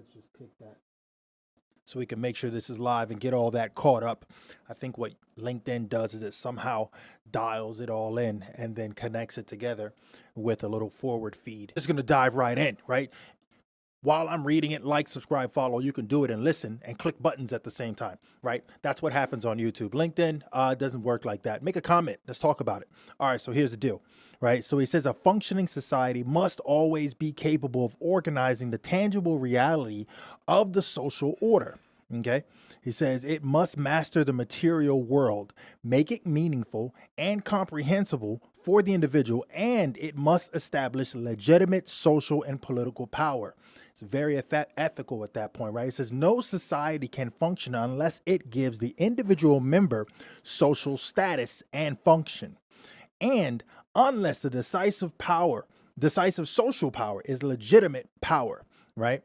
let's just pick that so we can make sure this is live and get all that caught up. I think what LinkedIn does is it somehow dials it all in and then connects it together with a little forward feed. Just gonna dive right in, right? While I'm reading it, like, subscribe, follow, you can do it and listen and click buttons at the same time, right? That's what happens on YouTube. LinkedIn doesn't work like that. Make a comment. Let's talk about it. All right, so here's the deal, right? So he says a functioning society must always be capable of organizing the tangible reality of the social order, okay? He says it must master the material world, make it meaningful and comprehensible for the individual, and it must establish legitimate social and political power. It's very ethical at that point, right? It says no society can function unless it gives the individual member social status and function, and unless the decisive social power is legitimate power, right?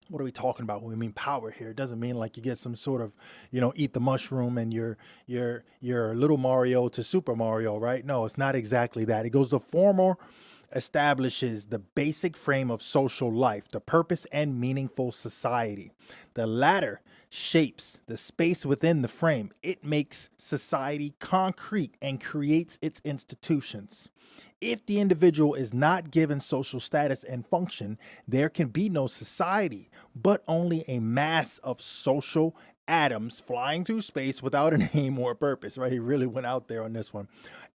What are we talking about when we mean power here? It doesn't mean like you get some sort of, eat the mushroom and you're little Mario to Super Mario, right? No, it's not exactly that. It goes, the former establishes the basic frame of social life, the purpose and meaningful society. The latter shapes the space within the frame. It makes society concrete and creates its institutions. If the individual is not given social status and function, there can be no society, but only a mass of social atoms flying through space without an aim or a purpose, right? He really went out there on this one.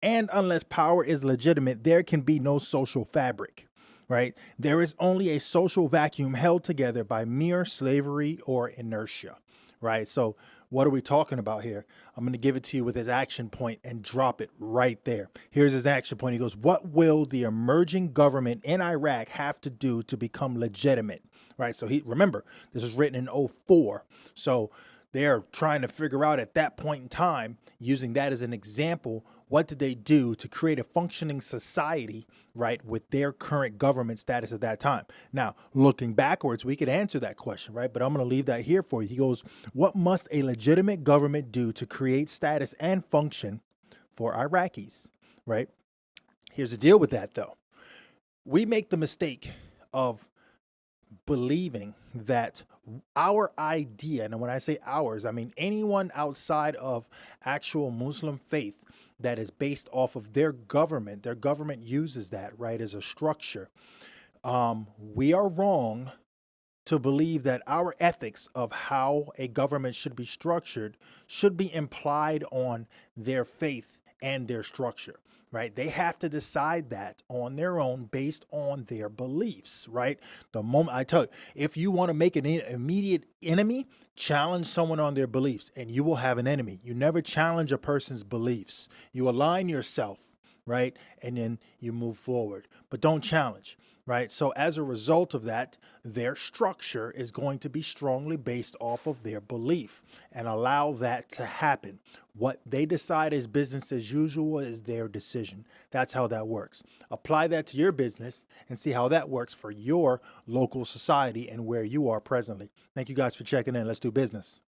And unless power is legitimate, there can be no social fabric, right? There is only a social vacuum held together by mere slavery or inertia, right? So what are we talking about here? I'm going to give it to you with his action point and drop it right there. Here's his action point. He goes, what will the emerging government in Iraq have to do to become legitimate, right? So remember, this was written in 2004. So they're trying to figure out at that point in time, using that as an example, what did they do to create a functioning society, right, with their current government status at that time? Now, looking backwards, we could answer that question, right? But I'm going to leave that here for you. He goes, what must a legitimate government do to create status and function for Iraqis, right? Here's the deal with that, though. We make the mistake of believing that our idea, and when I say ours, I mean anyone outside of actual Muslim faith that is based off of their government uses that, right, as a structure. We are wrong to believe that our ethics of how a government should be structured should be implied on their faith and their structure, right? They have to decide that on their own based on their beliefs, right? The moment I tell you, if you want to make an immediate enemy, challenge someone on their beliefs and you will have an enemy. You never challenge a person's beliefs. You align yourself, right? And then you move forward, but don't challenge, right? So as a result of that, their structure is going to be strongly based off of their belief, and allow that to happen. What they decide is business as usual is their decision. That's how that works. Apply that to your business and see how that works for your local society and where you are presently. Thank you guys for checking in. Let's do business.